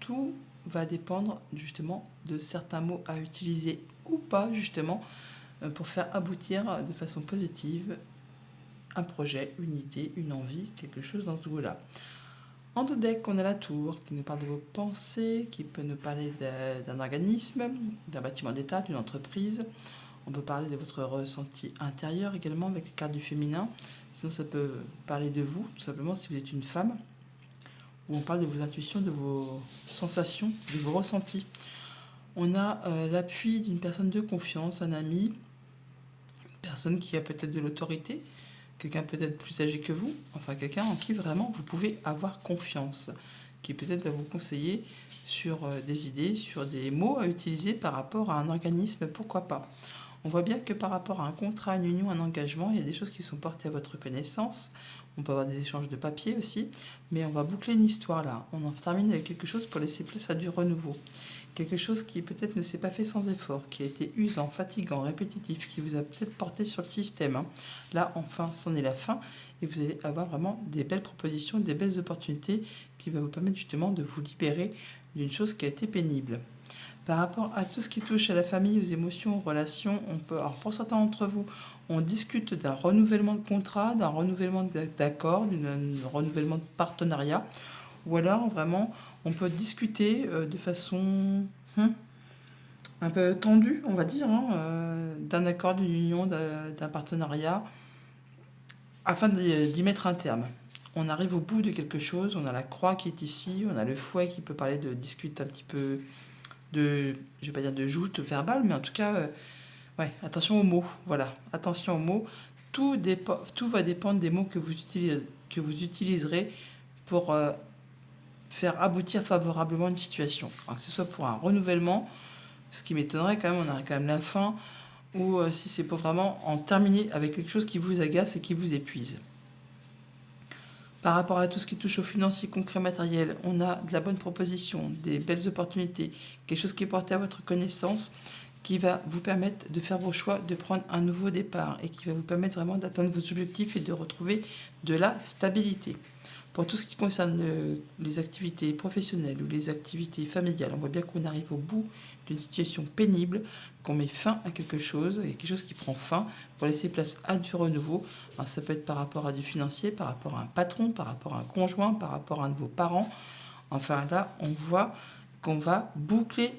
Tout va dépendre justement de certains mots à utiliser ou pas justement pour faire aboutir de façon positive un projet, une idée, une envie, quelque chose dans ce goût-là. En deux decks, on a la tour qui nous parle de vos pensées, qui peut nous parler d'un organisme, d'un bâtiment d'État, d'une entreprise. On peut parler de votre ressenti intérieur également avec les cartes du féminin. Sinon, ça peut parler de vous, tout simplement, si vous êtes une femme. Ou on parle de vos intuitions, de vos sensations, de vos ressentis. On a l'appui d'une personne de confiance, un ami, une personne qui a peut-être de l'autorité, quelqu'un peut-être plus âgé que vous, enfin quelqu'un en qui vraiment vous pouvez avoir confiance, qui peut-être va vous conseiller sur des idées, sur des mots à utiliser par rapport à un organisme, pourquoi pas. On voit bien que par rapport à un contrat, une union, un engagement, il y a des choses qui sont portées à votre connaissance. On peut avoir des échanges de papier aussi, mais on va boucler une histoire là. On en termine avec quelque chose pour laisser place à du renouveau. Quelque chose qui peut-être ne s'est pas fait sans effort, qui a été usant, fatigant, répétitif, qui vous a peut-être porté sur le système. Là, enfin, c'en est la fin et vous allez avoir vraiment des belles propositions, des belles opportunités qui vont vous permettre justement de vous libérer d'une chose qui a été pénible. Par rapport à tout ce qui touche à la famille, aux émotions, aux relations, on peut, alors pour certains d'entre vous, on discute d'un renouvellement de contrat, d'un renouvellement d'accord, d'un renouvellement de partenariat, ou alors vraiment on peut discuter de façon un peu tendue, on va dire, d'un accord, d'une union, d'un partenariat, afin d'y mettre un terme. On arrive au bout de quelque chose, on a la croix qui est ici, on a le fouet qui peut parler de discute un petit peu de, je vais pas dire de joute verbale, mais en tout cas, ouais, attention aux mots, voilà, attention aux mots. Tout va dépendre des mots que vous utiliserez pour faire aboutir favorablement une situation. Alors que ce soit pour un renouvellement, ce qui m'étonnerait quand même, on aurait quand même la fin, ou si c'est pour vraiment en terminer avec quelque chose qui vous agace et qui vous épuise. Par rapport à tout ce qui touche aux financiers concrets matériels, on a de la bonne proposition, des belles opportunités, quelque chose qui est porté à votre connaissance, qui va vous permettre de faire vos choix, de prendre un nouveau départ et qui va vous permettre vraiment d'atteindre vos objectifs et de retrouver de la stabilité. Pour tout ce qui concerne les activités professionnelles ou les activités familiales, on voit bien qu'on arrive au bout d'une situation pénible, qu'on met fin à quelque chose, et quelque chose qui prend fin pour laisser place à du renouveau. Alors ça peut être par rapport à du financier, par rapport à un patron, par rapport à un conjoint, par rapport à un de vos parents. Enfin là, on voit qu'on va boucler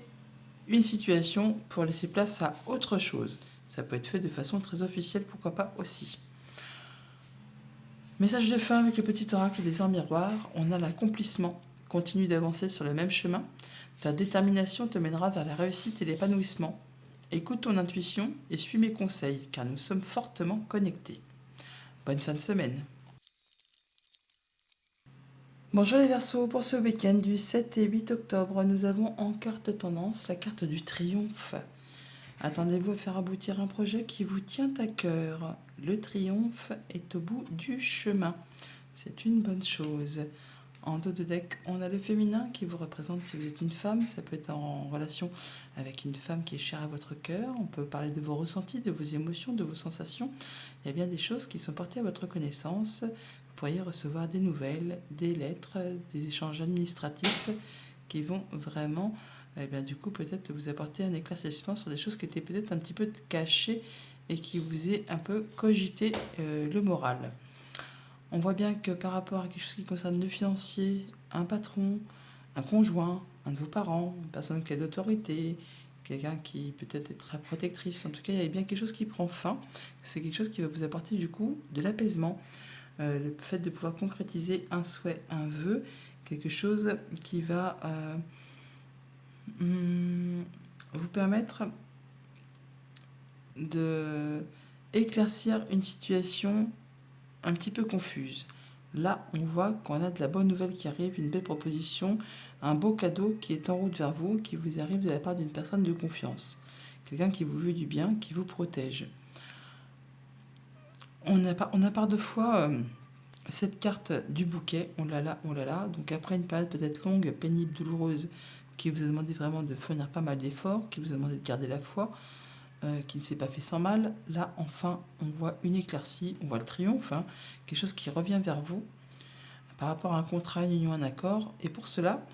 une situation pour laisser place à autre chose. Ça peut être fait de façon très officielle, pourquoi pas aussi. Message de fin avec le petit oracle des heures miroirs, on a l'accomplissement. Continue d'avancer sur le même chemin. Ta détermination te mènera vers la réussite et l'épanouissement. Écoute ton intuition et suis mes conseils, car nous sommes fortement connectés. Bonne fin de semaine. Bonjour les Verseaux, pour ce week-end du 7 et 8 octobre, nous avons en carte tendance la carte du triomphe. Attendez-vous à faire aboutir un projet qui vous tient à cœur. Le triomphe est au bout du chemin. C'est une bonne chose. En dos de deck, on a le féminin qui vous représente si vous êtes une femme. Ça peut être en relation avec une femme qui est chère à votre cœur. On peut parler de vos ressentis, de vos émotions, de vos sensations. Il y a bien des choses qui sont portées à votre connaissance. Vous pourriez recevoir des nouvelles, des lettres, des échanges administratifs qui vont vraiment, du coup, peut-être vous apporter un éclaircissement sur des choses qui étaient peut-être un petit peu cachées et qui vous aient un peu cogité le moral. On voit bien que par rapport à quelque chose qui concerne le financier, un patron, un conjoint, un de vos parents, une personne qui a de l'autorité, quelqu'un qui peut-être est très protectrice, en tout cas il y a bien quelque chose qui prend fin. C'est quelque chose qui va vous apporter du coup de l'apaisement, le fait de pouvoir concrétiser un souhait, un vœu, quelque chose qui va vous permettre de éclaircir une situation un petit peu confuse. Là, on voit qu'on a de la bonne nouvelle qui arrive, une belle proposition, un beau cadeau qui est en route vers vous, qui vous arrive de la part d'une personne de confiance. Quelqu'un qui vous veut du bien, qui vous protège. On a par deux fois cette carte du bouquet, on l'a là, on l'a là. Donc après une période peut-être longue, pénible, douloureuse, qui vous a demandé vraiment de fournir pas mal d'efforts, qui vous a demandé de garder la foi, qui ne s'est pas fait sans mal. Là, enfin, on voit une éclaircie, on voit le triomphe, quelque chose qui revient vers vous par rapport à un contrat, une union, un accord. Et pour cela,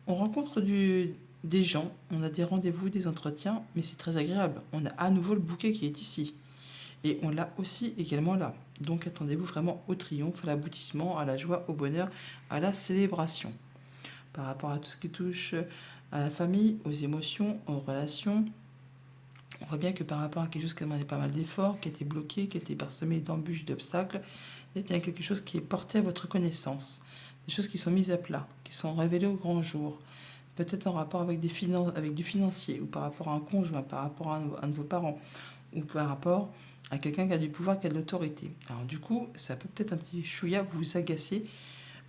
on rencontre des gens, on a des rendez-vous, des entretiens, mais c'est très agréable. On a à nouveau le bouquet qui est ici. Et on l'a aussi également là. Donc attendez-vous vraiment au triomphe, à l'aboutissement, à la joie, au bonheur, à la célébration. Par rapport à tout ce qui touche à la famille, aux émotions, aux relations, on voit bien que par rapport à quelque chose qui a demandé pas mal d'efforts, qui a été bloqué, qui a été parsemé d'embûches, d'obstacles, il y a bien quelque chose qui est porté à votre connaissance. Des choses qui sont mises à plat, qui sont révélées au grand jour. Peut-être en rapport avec du financier, ou par rapport à un conjoint, par rapport à un de vos parents, ou par rapport à quelqu'un qui a du pouvoir, qui a de l'autorité. Alors du coup, ça peut peut-être un petit chouïa vous agacer,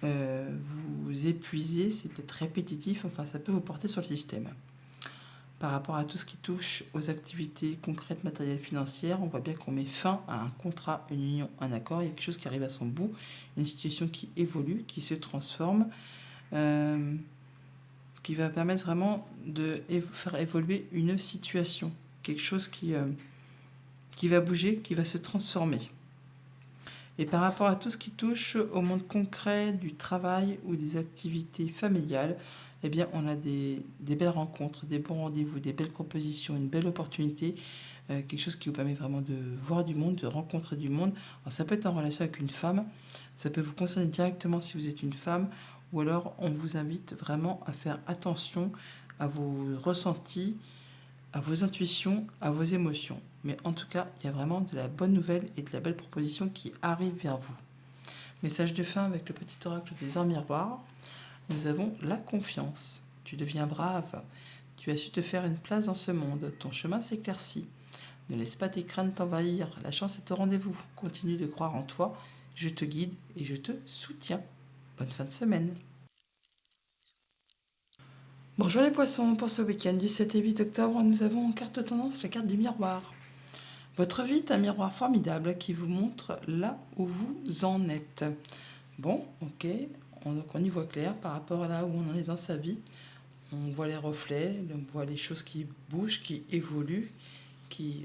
vous épuiser, c'est peut-être répétitif, enfin ça peut vous porter sur le système. Par rapport à tout ce qui touche aux activités concrètes, matérielles, financières, on voit bien qu'on met fin à un contrat, une union, un accord. Il y a quelque chose qui arrive à son bout, une situation qui évolue, qui se transforme, qui va permettre vraiment de faire évoluer une situation. Quelque chose qui va bouger, qui va se transformer. Et par rapport à tout ce qui touche au monde concret du travail ou des activités familiales, eh bien, on a des belles rencontres, des bons rendez-vous, des belles propositions, une belle opportunité, quelque chose qui vous permet vraiment de voir du monde, de rencontrer du monde. Alors, ça peut être en relation avec une femme, ça peut vous concerner directement si vous êtes une femme, ou alors on vous invite vraiment à faire attention à vos ressentis, à vos intuitions, à vos émotions. Mais en tout cas, il y a vraiment de la bonne nouvelle et de la belle proposition qui arrive vers vous. Message de fin avec le petit oracle des heures miroirs. Nous avons la confiance. Tu deviens brave. Tu as su te faire une place dans ce monde. Ton chemin s'éclaircit. Ne laisse pas tes craintes t'envahir. La chance est au rendez-vous. Continue de croire en toi. Je te guide et je te soutiens. Bonne fin de semaine. Bonjour les poissons, pour ce week-end du 7 et 8 octobre, nous avons en carte de tendance la carte du miroir. Votre vie est un miroir formidable qui vous montre là où vous en êtes. Bon, ok, on y voit clair par rapport à là où on en est dans sa vie. On voit les reflets, on voit les choses qui bougent, qui évoluent, qui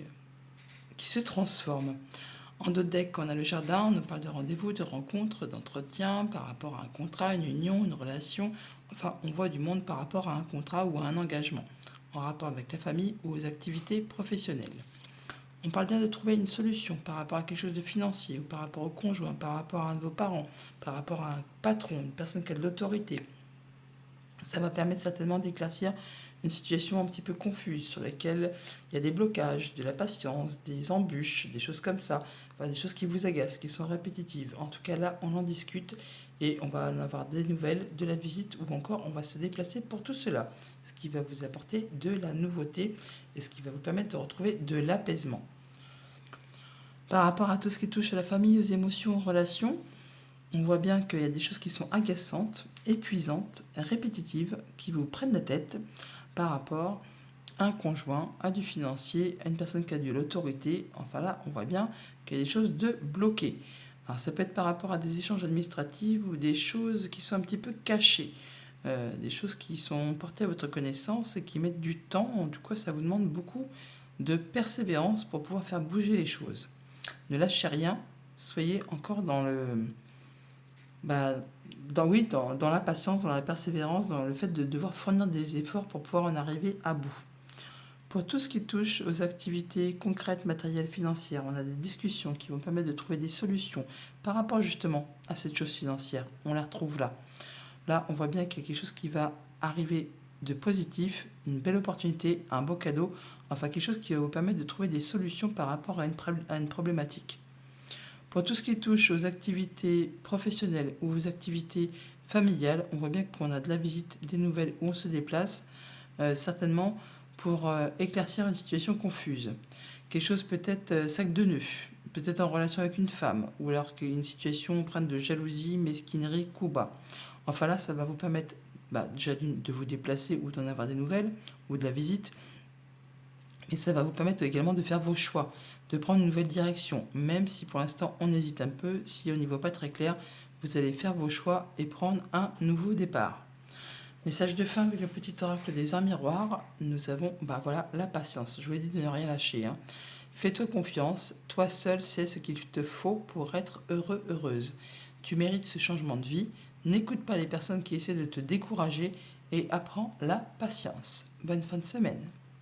se transforment. En dos de deck, on a le jardin, on nous parle de rendez-vous, de rencontres, d'entretien par rapport à un contrat, une union, une relation. Enfin, on voit du monde par rapport à un contrat ou à un engagement, en rapport avec la famille ou aux activités professionnelles. On parle bien de trouver une solution par rapport à quelque chose de financier, ou par rapport au conjoint, par rapport à un de vos parents, par rapport à un patron, une personne qui a de l'autorité. Ça va permettre certainement d'éclaircir une situation un petit peu confuse sur laquelle il y a des blocages, de la patience, des embûches, des choses comme ça, enfin, des choses qui vous agacent, qui sont répétitives. En tout cas là, on en discute et on va en avoir des nouvelles de la visite ou encore on va se déplacer pour tout cela, ce qui va vous apporter de la nouveauté et ce qui va vous permettre de retrouver de l'apaisement. Par rapport à tout ce qui touche à la famille, aux émotions, aux relations, on voit bien qu'il y a des choses qui sont agaçantes, épuisantes, répétitives, qui vous prennent la tête par rapport à un conjoint, à du financier, à une personne qui a de l'autorité. Enfin là, on voit bien qu'il y a des choses de bloquées. Alors ça peut être par rapport à des échanges administratifs ou des choses qui sont un petit peu cachées, des choses qui sont portées à votre connaissance et qui mettent du temps. En tout cas, ça vous demande beaucoup de persévérance pour pouvoir faire bouger les choses. Ne lâchez rien, soyez encore dans le, bah, oui, dans la patience, dans la persévérance, dans le fait de devoir fournir des efforts pour pouvoir en arriver à bout. Pour tout ce qui touche aux activités concrètes, matérielles, financières, on a des discussions qui vont permettre de trouver des solutions par rapport justement à cette chose financière. On la retrouve là. Là, on voit bien qu'il y a quelque chose qui va arriver de positif, une belle opportunité, un beau cadeau, enfin quelque chose qui va vous permettre de trouver des solutions par rapport à une problématique. Pour tout ce qui touche aux activités professionnelles ou aux activités familiales, on voit bien qu'on a de la visite, des nouvelles où on se déplace, certainement pour éclaircir une situation confuse. Quelque chose peut-être sac de nœuds, peut-être en relation avec une femme, ou alors qu'une situation empreinte de jalousie, mesquinerie, coup bas. Enfin là, ça va vous permettre déjà de vous déplacer ou d'en avoir des nouvelles, ou de la visite, mais ça va vous permettre également de faire vos choix, de prendre une nouvelle direction, même si pour l'instant on hésite un peu, si on n'y voit pas très clair, vous allez faire vos choix et prendre un nouveau départ. Message de fin avec le petit oracle des arts miroirs, nous avons voilà, la patience. Je vous ai dit de ne rien lâcher. Fais-toi confiance, toi seul sais ce qu'il te faut pour être heureux, heureuse. Tu mérites ce changement de vie, n'écoute pas les personnes qui essaient de te décourager et apprends la patience. Bonne fin de semaine.